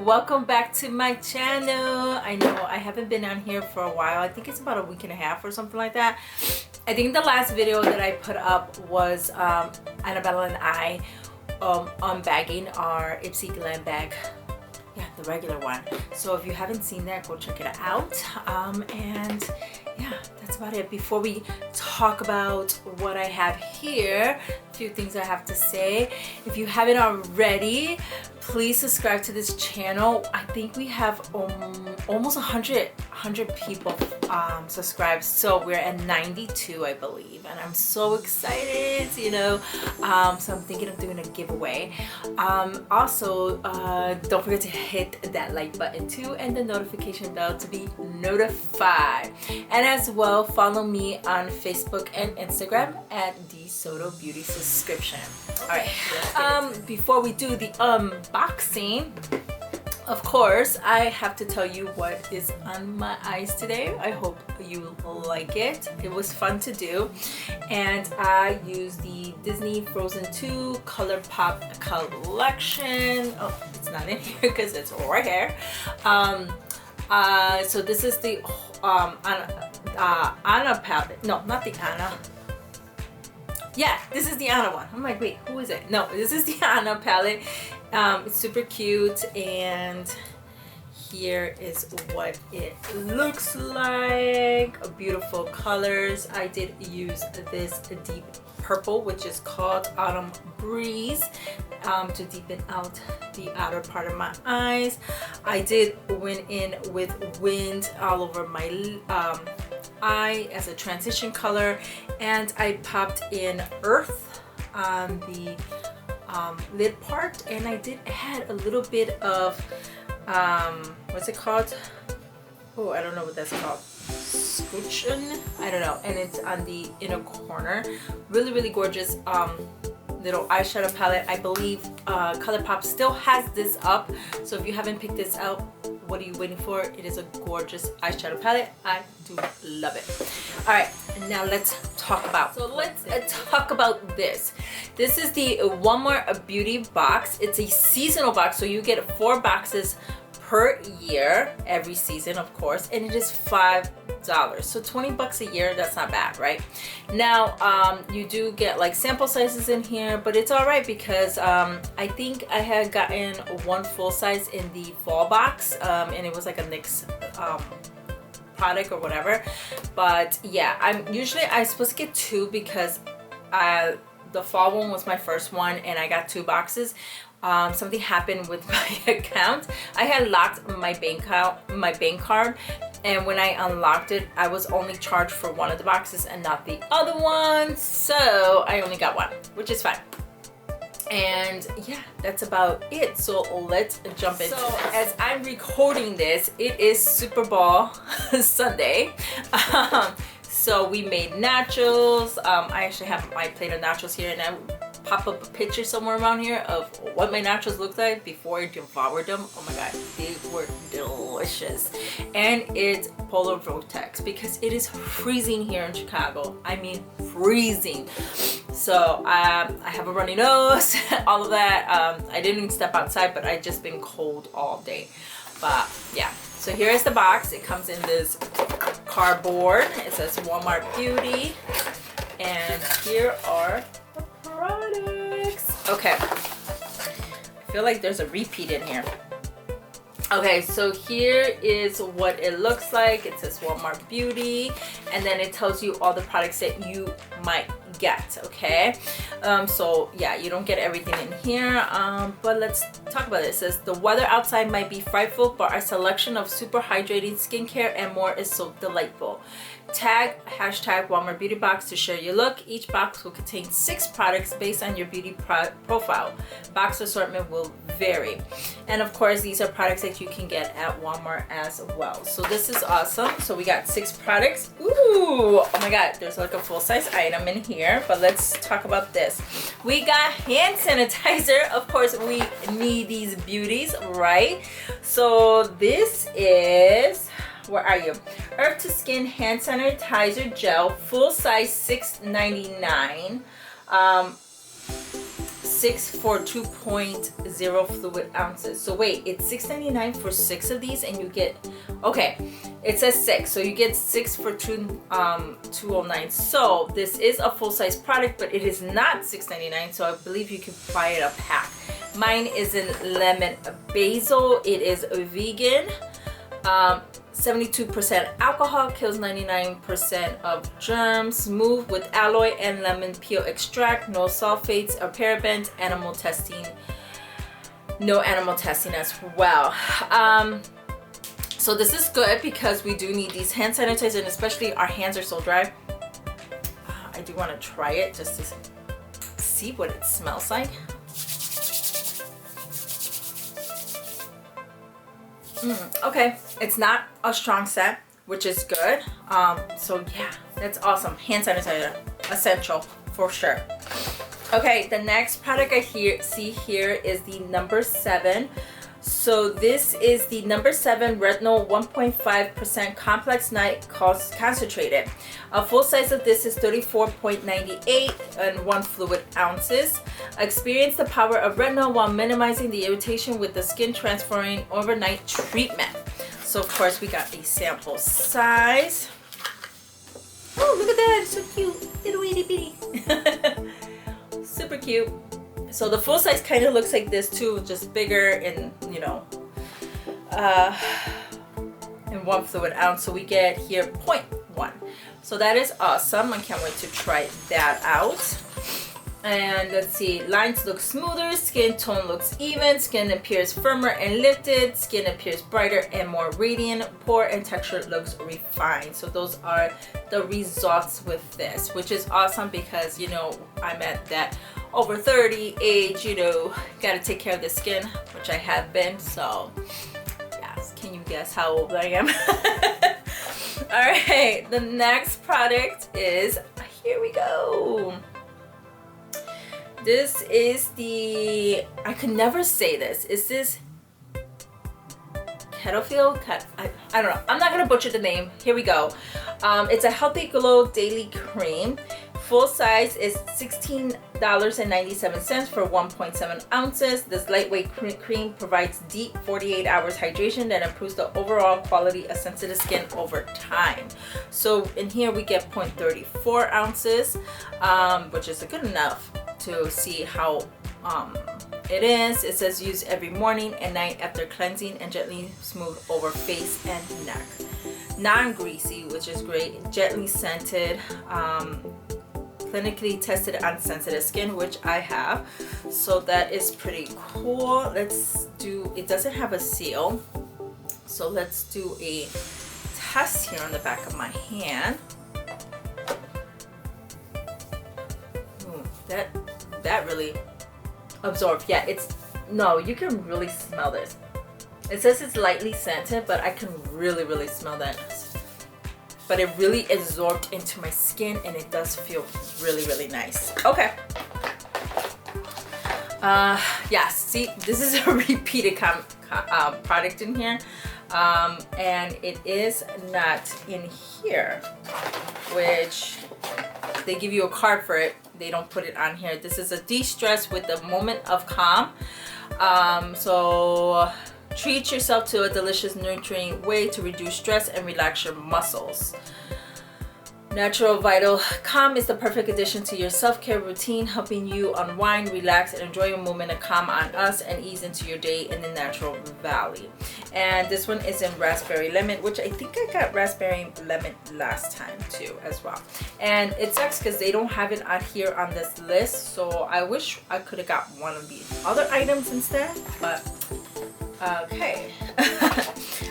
welcome back to my channel. I know I haven't been on here for a while. I think it's about a week and a half or something like that. I think the last video that I put up was Annabella and I unbagging our Ipsy glam bag. Yeah, the regular one. So if you haven't seen that, go check it out. And yeah, that's about it. Before we talk about what I have here, a few things I have to say. If you haven't already, please subscribe to this channel. I think we have almost 100 people subscribed, so we're at 92, I believe, and I'm so excited, you know. So I'm thinking of doing a giveaway. Also, don't forget to hit that like button too and the notification bell to be notified. And as well, follow me on Facebook and Instagram at DeSoto Beauty Subscription. All right. Before we do the unboxing, of course, I have to tell you what is on my eyes today. I hope you like it. It was fun to do. And I used the Disney Frozen 2 Color Pop collection. Oh, it's not in here because it's right here. So this is the Anna palette. No, not the Anna. Yeah, this is the Anna one. I'm like, wait, who is it? No, this is the Anna palette. It's super cute, and here is what it looks like. Beautiful colors. I did use this deep purple, which is called Autumn Breeze, to deepen out the outer part of my eyes. I did went in with Wind all over my eye as a transition color, and I popped in Earth on the lid part, and I did add a little bit of what's it called? Oh, I don't know what that's called. Scutcheon? I don't know. And it's on the inner corner. Really gorgeous little eyeshadow palette. I believe ColourPop still has this up, so if you haven't picked this out, what are you waiting for? It is a gorgeous eyeshadow palette. I do love it. All right, and now let's talk about. So let's talk about this. This is the Walmart Beauty box. It's a seasonal box, so you get 4 boxes per year, every season, of course, and it is $5. So 20 bucks a year, that's not bad, right? Now, you do get like sample sizes in here, but it's all right because I think I had gotten 1 full size in the fall box, and it was like a NYX product or whatever. But yeah, I'm supposed to get 2 because the fall one was my first one, and I got 2 boxes. Something happened with my account. I had locked my bank card, and when I unlocked it, I was only charged for 1 of the boxes and not the other one, so I only got 1, which is fine. And yeah, that's about it. So let's jump in. So as I'm recording this, it is Super Bowl Sunday. So we made nachos. I actually have my plate of nachos here, and I pop up a picture somewhere around here of what my nachos looked like before I devoured them. Oh my god, they were delicious. And it's polar vortex because it is freezing here in Chicago. I mean freezing. So I have a runny nose, all of that. I didn't even step outside, but I just been cold all day. But yeah, so here is the box. It comes in this cardboard. It says Walmart Beauty, and here are products. Okay, I feel like there's a repeat in here. Okay, so here is what it looks like. It says Walmart Beauty, and then it tells you all the products that you might get. Okay, so yeah, you don't get everything in here, but let's talk about it. It says the weather outside might be frightful, but our selection of super hydrating skincare and more is so delightful. Tag hashtag Walmart Beauty Box to share your look. Each box will contain 6 products based on your beauty profile. Box assortment will vary, and of course these are products that you can get at Walmart as well. So this is awesome. So we got 6 products. Ooh, oh my god, there's like a full-size item in here. But let's talk about this. We got hand sanitizer. Of course we need these beauties, right? So this is, where are you? Earth to Skin Hand Sanitizer Gel, full size, $6.99. 6 for 2.0 fluid ounces. So wait, it's $6.99 for 6 of these, and you get, okay, it says 6, so you get 6 for $2.09. So this is a full-size product, but it is not $6.99, so I believe you can buy it a pack. Mine is in lemon basil. It is vegan. 72% alcohol, kills 99% of germs, smooth with aloe and lemon peel extract, no sulfates or parabens, animal testing, no animal testing as well. So this is good because we do need these hand sanitizers, and especially our hands are so dry. I do want to try it just to see what it smells like. Okay, it's not a strong scent, which is good. So yeah, that's awesome. Hand sanitizer, essential for sure. Okay, the next product I see here is the number 7. So this is the number 7 Retinol 1.5% complex night concentrated. A full size of this is 34.98 and 1 fluid ounces. Experience the power of retinol while minimizing the irritation with the skin transferring overnight treatment. So of course we got a sample size. Oh, look at that, it's so cute, little itty bitty. Super cute. So the full size kind of looks like this too, just bigger and, you know, in 1 fluid ounce. So we get here 0.1. So that is awesome. I can't wait to try that out. And let's see, lines look smoother, skin tone looks even, skin appears firmer and lifted, skin appears brighter and more radiant, pore and texture looks refined. So those are the results with this, which is awesome because, you know, I'm at that over 30 age, you know, gotta take care of the skin, which I have been. So yes, can you guess how old I am? All right, the next product is, here we go. This is the, I could never say this. Is this Carousel? I don't know. I'm not gonna butcher the name. Here we go. It's a Healthy Glow Daily Cream. Full size is $16.97 for 1.7 ounces. This lightweight cream provides deep 48 hours hydration that improves the overall quality of sensitive skin over time. So in here we get 0.34 ounces, which is good enough to see how it is. It says use every morning and night after cleansing and gently smooth over face and neck. Non-greasy, which is great. Gently scented. Clinically tested on sensitive skin, which I have. So that is pretty cool. Let's do, it doesn't have a seal. So let's do a test here on the back of my hand. That really absorbed. Yeah, it's, no, you can really smell this. It says it's lightly scented, but I can really smell that. But it really absorbed into my skin and it does feel really nice. Okay. Yeah, see, this is a repeated product in here. And it is not in here, which they give you a card for it. They don't put it on here. This is a de-stress with a moment of calm. So treat yourself to a delicious, nurturing way to reduce stress and relax your muscles. Natural Vital Calm is the perfect addition to your self-care routine, helping you unwind, relax, and enjoy a moment of calm on us and ease into your day in the natural valley. And this one is in raspberry lemon, which I think I got raspberry lemon last time too as well. And it sucks because they don't have it on here on this list, so I wish I could have got one of these other items instead, but okay.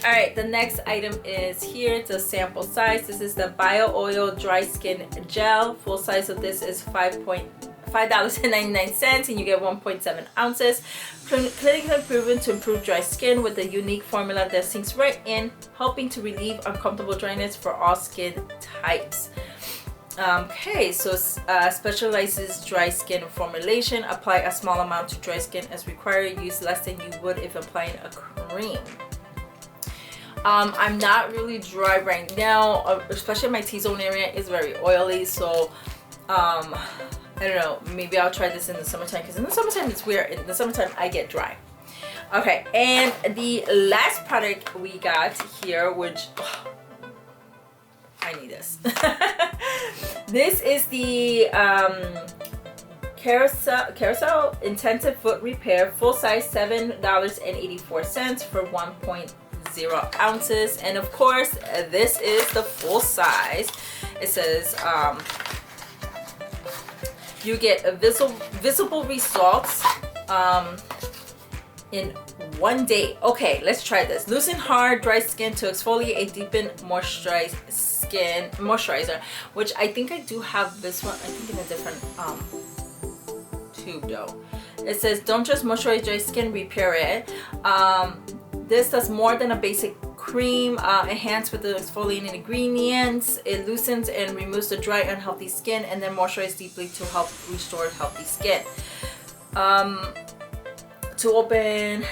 All right, the next item is here. It's a sample size. This is the Bio Oil Dry Skin Gel. Full size of this is $5.99 and you get 1.7 ounces. Clinically proven to improve dry skin with a unique formula that sinks right in, helping to relieve uncomfortable dryness for all skin types. Okay, so specializes dry skin formulation. Apply a small amount to dry skin as required. Use less than you would if applying a cream. I'm not really dry right now, especially my T-zone area is very oily, so I don't know, maybe I'll try this in the summertime, because in the summertime it's weird. In the summertime I get dry. Okay, and the last product we got here, which I need this. This is the Carousel Intensive Foot Repair, full size, $7.84 for 1.0 ounces. And of course, this is the full size. It says you get a visible results in 1 day. Okay, let's try this. Loosen hard, dry skin to exfoliate and deepen moisturizer, which I think I do have this one. I think in a different tube though. It says don't just moisturize dry skin, repair it. This does more than a basic cream, enhanced with the exfoliating ingredients. It loosens and removes the dry, unhealthy skin, and then moisturizes deeply to help restore healthy skin. To open,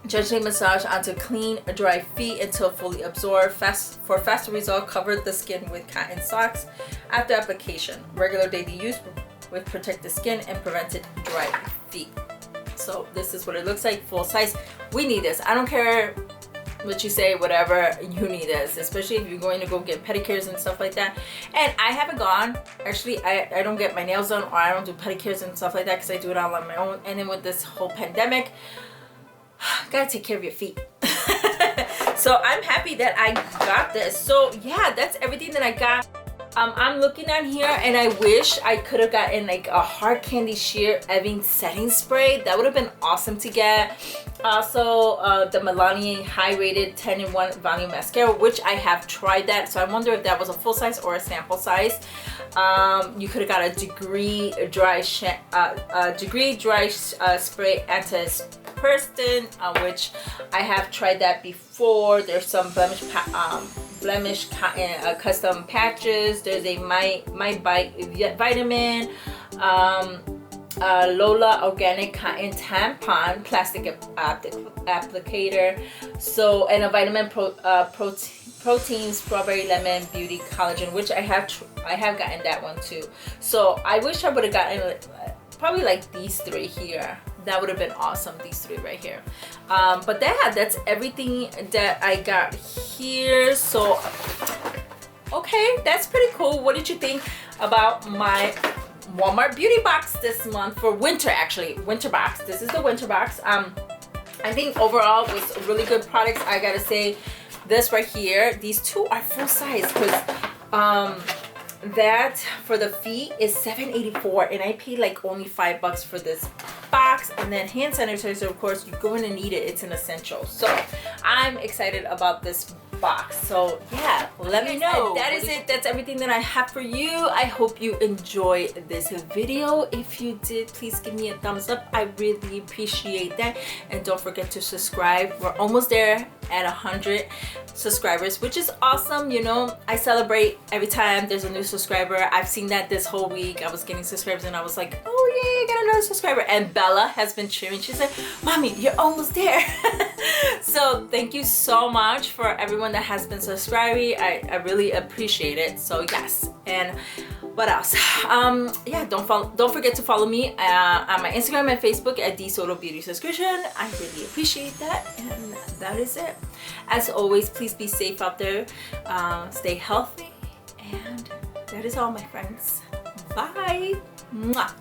gently massage onto clean, dry feet until fully absorbed. For faster result, cover the skin with cotton socks after application. Regular daily use will protect the skin and prevented dry feet. So this is what it looks like, full size. We need this. I don't care what you say, whatever, you need this, especially if you're going to go get pedicures and stuff like that. And I haven't gone, actually, I don't get my nails done, or I don't do pedicures and stuff like that, because I do it all on my own. And then with this whole pandemic, gotta take care of your feet. So I'm happy that I got this. So yeah, that's everything that I got. I'm looking on here, and I wish I could have gotten like a hard candy sheer Eving setting spray. That would have been awesome to get. Also the Milani high rated 10-in-1 volume mascara, which I have tried that, so I wonder if that was a full size or a sample size. You could have got a degree dry spray antiperspirant, which I have tried that before. There's some blemish custom patches. There's a My Bite vitamin, Lola organic cotton tampon plastic applicator, so, and a vitamin protein strawberry lemon beauty collagen, which I have gotten that one too. So I wish I would have gotten probably like these three here. That would have been awesome, these three right here. But that's everything that I got here. So okay, that's pretty cool. What did you think about my Walmart beauty box this month for winter? Actually, winter box. This is the winter box. I think overall it was really good products. I gotta say, this right here, these two are full size, because that for the feet is $7.84, and I paid like only $5 for this box. And then hand sanitizer, of course, you're going to need it. It's an essential. So I'm excited about this box. So yeah, let me know. And that is it. That's everything that I have for you. I hope you enjoyed this video. If you did, please give me a thumbs up. I really appreciate that. And don't forget to subscribe. We're almost there at 100 subscribers, which is awesome. You know, I celebrate every time there's a new subscriber. I've seen that this whole week. I was getting subscribers and I was like, oh yeah, I got another subscriber. And Bella has been cheering. She's like, Mommy, you're almost there. So thank you so much for everyone that has been subscribing. I really appreciate it. So yes. And what else? Yeah, don't forget to follow me on my Instagram and Facebook at DSotoBeautySubscription. I really appreciate that. And that is it. As always, please be safe out there. Stay healthy. And that is all, my friends. Bye. Mwah.